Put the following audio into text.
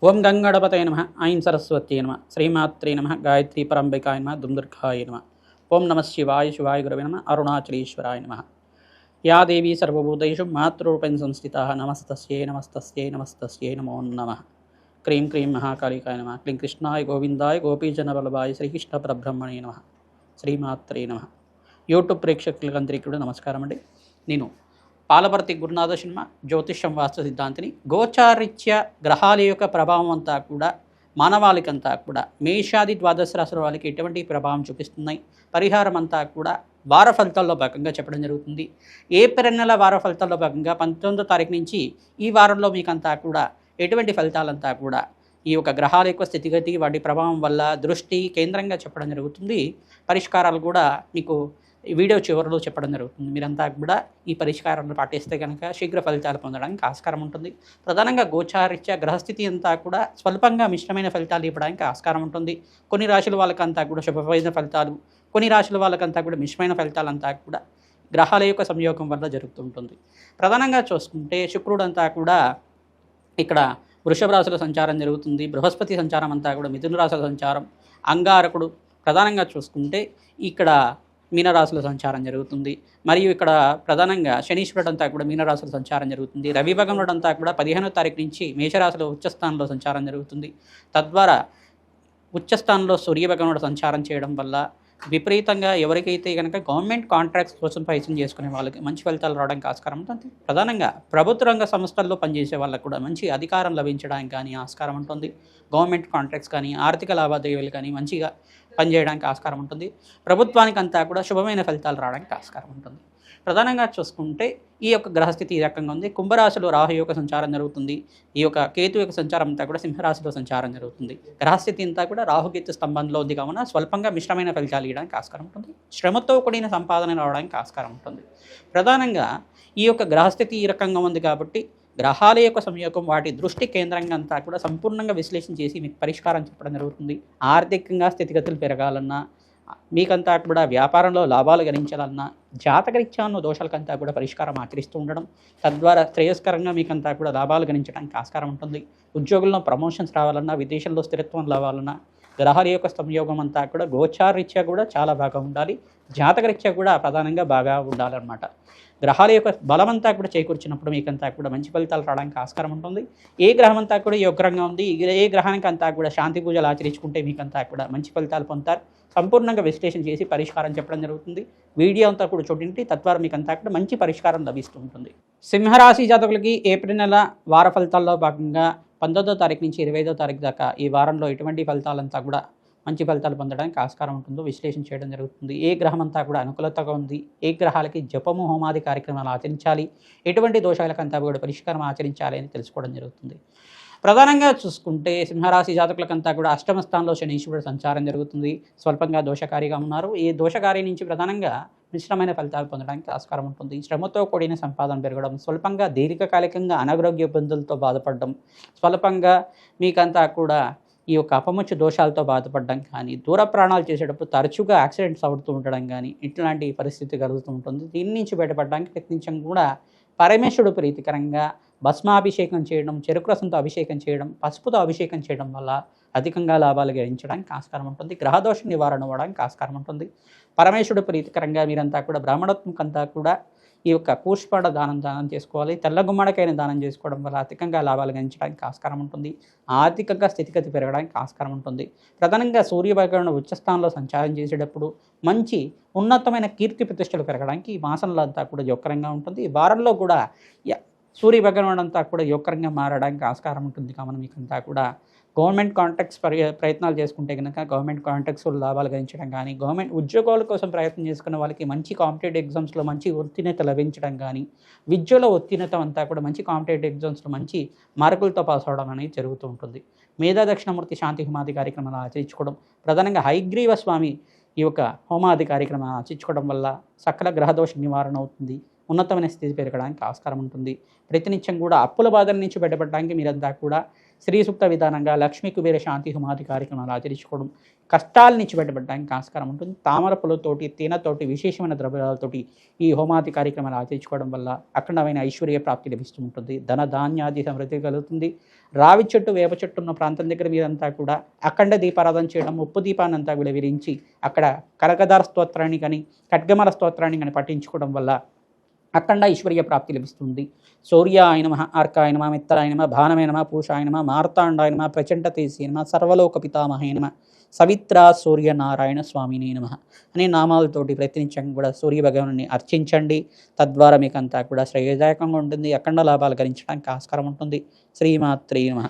ఓం గంగణపతయ నమ ఐం సరస్వత్యై నమ శ్రీమాత్రే నమ గాయత్రీ పరంబికాయ నమ దుందుర్గాయ నమ ఓం నమ శివాయ శివాయ గురవే నమ అరుణాచలేశ్వరాయ నమ యా దేవీ సర్వభూతేషు మాతృరూపేణ సంస్థితా నమస్తస్యై నమస్తస్యై నమస్తస్యై నమో నమః క్రీం క్రీం మహాకాళికాయ నమ క్లీం కృష్ణాయ గోవిందాయ గోపీజనవల్లభాయ శ్రీకృష్ణ పరబ్రహ్మణే నమ శ్రీమాత్రే నమ. యూట్యూబ్ ప్రేక్షకులందరికీ కూడా నమస్కారం అండి. నేను పాలపర్తి గురునాథ శర్మ జ్యోతిష్యం వాస్తు సిద్ధాంతిని. గోచారిత్య గ్రహాల యొక్క ప్రభావం అంతా కూడా మానవాళికంతా కూడా మేషాది ద్వాదశ రాశుల వాళ్ళకి ఎటువంటి ప్రభావం చూపిస్తున్నాయి, పరిహారం అంతా కూడా వార ఫలితాల్లో భాగంగా చెప్పడం జరుగుతుంది. ఏప్రిల్ నెల వార ఫలితాల్లో భాగంగా 19వ తారీఖు నుంచి ఈ వారంలో మీకంతా కూడా ఎటువంటి ఫలితాలంతా కూడా ఈ యొక్క గ్రహాల యొక్క స్థితిగతి వాటి ప్రభావం వల్ల దృష్టి కేంద్రంగా చెప్పడం జరుగుతుంది. పరిష్కారాలు కూడా మీకు ఈ వీడియో చివరిలో చెప్పడం జరుగుతుంది. మీరంతా కూడా ఈ పరిష్కారాలను పాటిస్తే కనుక శీఘ్ర ఫలితాలు పొందడానికి ఆస్కారం ఉంటుంది. ప్రధానంగా గోచారిత్య గ్రహస్థితి అంతా కూడా స్వల్పంగా మిశ్రమైన ఫలితాలు ఇవ్వడానికి ఆస్కారం ఉంటుంది. కొన్ని రాశుల వాళ్ళకంతా కూడా శుభమైన ఫలితాలు, కొన్ని రాశుల వాళ్ళకంతా కూడా మిశ్రమైన ఫలితాలంతా కూడా గ్రహాల యొక్క సంయోగం వల్ల జరుగుతుంటుంది. ప్రధానంగా చూసుకుంటే శుక్రుడు అంతా కూడా ఇక్కడ వృషభ రాశుల సంచారం జరుగుతుంది. బృహస్పతి సంచారం అంతా కూడా మిథున రాశుల సంచారం. అంగారకుడు ప్రధానంగా చూసుకుంటే ఇక్కడ మీనరాశుల సంచారం జరుగుతుంది. మరియు ఇక్కడ ప్రధానంగా శనీశ్వరుడు అంతా కూడా మీనరాశుల సంచారం జరుగుతుంది. రవి భగవానుడు అంతా కూడా 15వ తారీఖు నుంచి మేషరాశిలో ఉచ్చస్థానంలో సంచారం జరుగుతుంది. తద్వారా ఉచ్చస్థానంలో సూర్యభగవానుడు సంచారం చేయడం వల్ల విపరీతంగా ఎవరికైతే కనుక గవర్నమెంట్ కాంట్రాక్ట్స్ కోసం ప్రయత్నం చేసుకునే వాళ్ళకి మంచి ఫలితాలు రావడానికి ఆస్కారం ఉంటుంది. ప్రధానంగా ప్రభుత్వ రంగ సంస్థల్లో పనిచేసే వాళ్ళకు కూడా మంచి అధికారం లభించడానికి కానీ ఆస్కారం ఉంటుంది. గవర్నమెంట్ కాంట్రాక్ట్స్ కానీ ఆర్థిక లావాదేవీలు కానీ మంచిగా పనిచేయడానికి ఆస్కారం ఉంటుంది. ప్రభుత్వానికి అంతా కూడా శుభమైన ఫలితాలు రావడానికి ఆస్కారం ఉంటుంది. ప్రధానంగా చూసుకుంటే ఈ యొక్క గ్రహస్థితి ఈ రకంగా ఉంది. కుంభరాశిలో రాహు యొక్క సంచారం జరుగుతుంది. ఈ యొక్క కేతు యొక్క సంచారం అంతా కూడా సింహరాశిలో సంచారం జరుగుతుంది. గ్రహస్థితి అంతా కూడా రాహుకేతు స్తంభంలో ఉంది కావున స్వల్పంగా మిశ్రమైన ఫలితాలు ఇవ్వడానికి ఆస్కారం ఉంటుంది. శ్రమతో కూడిన సంపాదన రావడానికి ఆస్కారం ఉంటుంది. ప్రధానంగా ఈ యొక్క గ్రహస్థితి ఈ రకంగా ఉంది కాబట్టి గ్రహాల యొక్క సంయోగం వాటి దృష్టి కేంద్రంగా అంతా కూడా సంపూర్ణంగా విశ్లేషణ చేసి మీకు పరిష్కారం చెప్పడం జరుగుతుంది. ఆర్థికంగా స్థితిగతులు పెరగాలన్నా, మీకంతా కూడా వ్యాపారంలో లాభాలు గణించాలన్నా, జాతకరీత్యాన్న దోషాలకంతా కూడా పరిష్కారం ఆచరిస్తూ ఉండడం తద్వారా శ్రేయస్కరంగా మీకంతా కూడా లాభాలు గణించడానికి ఆస్కారం ఉంటుంది. ఉద్యోగుల్లో ప్రమోషన్స్ రావాలన్నా, విదేశంలో స్థిరత్వం రావాలన్నా గ్రహాల యొక్క సంయోగం అంతా కూడా గోచారరీత్యా కూడా చాలా బాగా ఉండాలి. జాతకరీత్యా కూడా ప్రధానంగా బాగా ఉండాలన్నమాట. గ్రహాల యొక్క బలమంతా కూడా చేకూర్చినప్పుడు మీకంతా కూడా మంచి ఫలితాలు రావడానికి ఆస్కారం ఉంటుంది. ఏ గ్రహం అంతా కూడా యోగ్రంగా ఉంది, ఏ గ్రహానికి అంతా కూడా శాంతి పూజలు ఆచరించుకుంటే మీకంతా కూడా మంచి ఫలితాలు పొందుతారు. సంపూర్ణంగా విశ్లేషణ చేసి పరిష్కారం చెప్పడం జరుగుతుంది. వీడియో అంతా కూడా చూడండి, తద్వారా మీకు అంతా కూడా మంచి పరిష్కారం లభిస్తూ ఉంటుంది. సింహరాశి జాతకులకి ఏప్రిల్ నెల వార ఫలితాల్లో భాగంగా 19వ తారీఖు నుంచి 25వ తారీఖు దాకా ఈ వారంలో ఎటువంటి ఫలితాలంతా కూడా మంచి ఫలితాలు పొందడానికి ఆస్కారం ఉంటుందో విశ్లేషణ చేయడం జరుగుతుంది. ఏ గ్రహం అంతా కూడా అనుకూలతగా ఉంది, ఏ గ్రహాలకి జపము హోమాది కార్యక్రమాలు ఆచరించాలి, ఎటువంటి దోషాలకంతా కూడా పరిష్కారం ఆచరించాలి అని తెలుసుకోవడం జరుగుతుంది. ప్రధానంగా చూసుకుంటే సింహరాశి జాతకులకంతా కూడా అష్టమ స్థానంలో శనీశ్వరుడు సంచారం జరుగుతుంది. స్వల్పంగా దోషకారిగా ఉన్నారు. ఈ దోషకారి నుంచి ప్రధానంగా మిశ్రమైన ఫలితాలు పొందడానికి ఆస్కారం ఉంటుంది. శ్రమతో కూడిన సంపాదన పెరగడం, స్వల్పంగా దీర్ఘకాలికంగా అనారోగ్య ఇబ్బందులతో బాధపడడం, స్వల్పంగా మీకంతా కూడా ఈ యొక్క అపముచ్చు దోషాలతో బాధపడడం కానీ, దూర ప్రాణాలు చేసేటప్పుడు తరచుగా యాక్సిడెంట్స్ అవుతూ ఉండడం కానీ ఇట్లాంటి పరిస్థితి కలుగుతూ ఉంటుంది. దీని నుంచి బయటపడడానికి ప్రయత్నించడం కూడా పరమేశ్వరుడు ప్రీతికరంగా భస్మాభిషేకం చేయడం, చెరుకు రసంతో అభిషేకం చేయడం, పసుపుతో అభిషేకం చేయడం వల్ల అధికంగా లాభాలు గ్రహించడానికి ఆస్కారం ఉంటుంది. గ్రహదోష నివారణ అవ్వడానికి ఆస్కారం ఉంటుంది. పరమేశ్వరుడు ప్రీతికరంగా మీరంతా కూడా బ్రాహ్మణత్వంకంతా కూడా ఈ యొక్క కూష్పాడ దానం చేసుకోవాలి. తెల్ల గుమ్మడికైన దానం చేసుకోవడం వల్ల అధికంగా లాభాలు గణించడానికి ఆస్కారం ఉంటుంది. ఆర్థికంగా స్థితిగతి పెరగడానికి ఆస్కారం ఉంటుంది. ప్రధానంగా సూర్యభగవానుడు ఉచ్చస్థానంలో సంచారం చేసేటప్పుడు మంచి ఉన్నతమైన కీర్తి ప్రతిష్టలు పెరగడానికి ఈ మాసంలో అంతా కూడా యోగకరంగా ఉంటుంది. ఈ వారంలో కూడా సూర్యభగవానుడు అంతా కూడా యోగకరంగా మారడానికి ఆస్కారం ఉంటుంది. కావున మీకంతా కూడా గవర్నమెంట్ కాంట్రాక్ట్స్ ప్రయత్నాలు చేసుకుంటే కనుక గవర్నమెంట్ కాంట్రాక్ట్స్ లాభాలు గణించడం కానీ, గవర్నమెంట్ ఉద్యోగాల కోసం ప్రయత్నం చేసుకున్న వాళ్ళకి మంచి కాంపిటేటివ్ ఎగ్జామ్స్లో మంచి ఉత్తీర్ణత లభించడం కానీ, విద్యలో ఉత్తీర్ణత అంతా కూడా మంచి కాంపిటేటివ్ ఎగ్జామ్స్లో మంచి మార్కులతో పాస్ అవడం అనేది జరుగుతూ ఉంటుంది. మేధా దక్షిణమూర్తి శాంతి హోమాది కార్యక్రమాలు ఆచరించుకోవడం, ప్రధానంగా హయగ్రీవ స్వామి ఈ యొక్క హోమాది కార్యక్రమాలు ఆచరించుకోవడం వల్ల సకల గ్రహదోష నివారణ అవుతుంది. ఉన్నతమైన స్థితి పెరగడానికి ఆస్కారం ఉంటుంది. ప్రతినిత్యం కూడా అప్పుల బాధల నుంచి బయటపడడానికి మీరంతా కూడా శ్రీ సూక్త విధానంగా లక్ష్మీ కుబేర శాంతి హోమాది కార్యక్రమాలు ఆచరించుకోవడం, కష్టాల నుంచి బయటపడడానికి ఆస్కారం ఉంటుంది. తామర పూలతోటి, తేనెతోటి, విశేషమైన ద్రవ్యాలతోటి ఈ హోమాది కార్యక్రమాలు ఆచరించుకోవడం వల్ల అఖండమైన ఐశ్వర్య ప్రాప్తి లభిస్తూ ఉంటుంది. ధన ధాన్యాది సమృద్ధి కలుగుతుంది. రావి చెట్టు వేప చెట్టు ఉన్న ప్రాంతం దగ్గర మీరంతా కూడా అఖండ దీపారాధన చేయడం, ఉప్పు దీపాన్ని అంతా కూడా విరించి అక్కడ కనకదార స్తోత్రాన్ని కానీ ఖడ్గమల స్తోత్రాన్ని కానీ పఠించుకోవడం వల్ల అఖండ ఐశ్వర్య ప్రాప్తి లభిస్తుంది. సూర్యాయ నమః, అర్కాయ నమః, మిత్రాయ నమః, భానవే నమః, పూషాయ నమః, మార్తాండాయ నమః, ప్రచండ తేజసే నమః, సర్వలోక పితామహే నమః, సవిత్రా సూర్యనారాయణ స్వామినే నమః అనే నామాలతోటి ప్రతినిత్యం కూడా సూర్య భగవానుని అర్చించండి. తద్వారా మీకు అంతా కూడా శ్రేయదాయకంగా ఉంటుంది. అఖండ లాభాలు గరించడానికి ఆస్కారం ఉంటుంది. శ్రీమాత్రే నమః.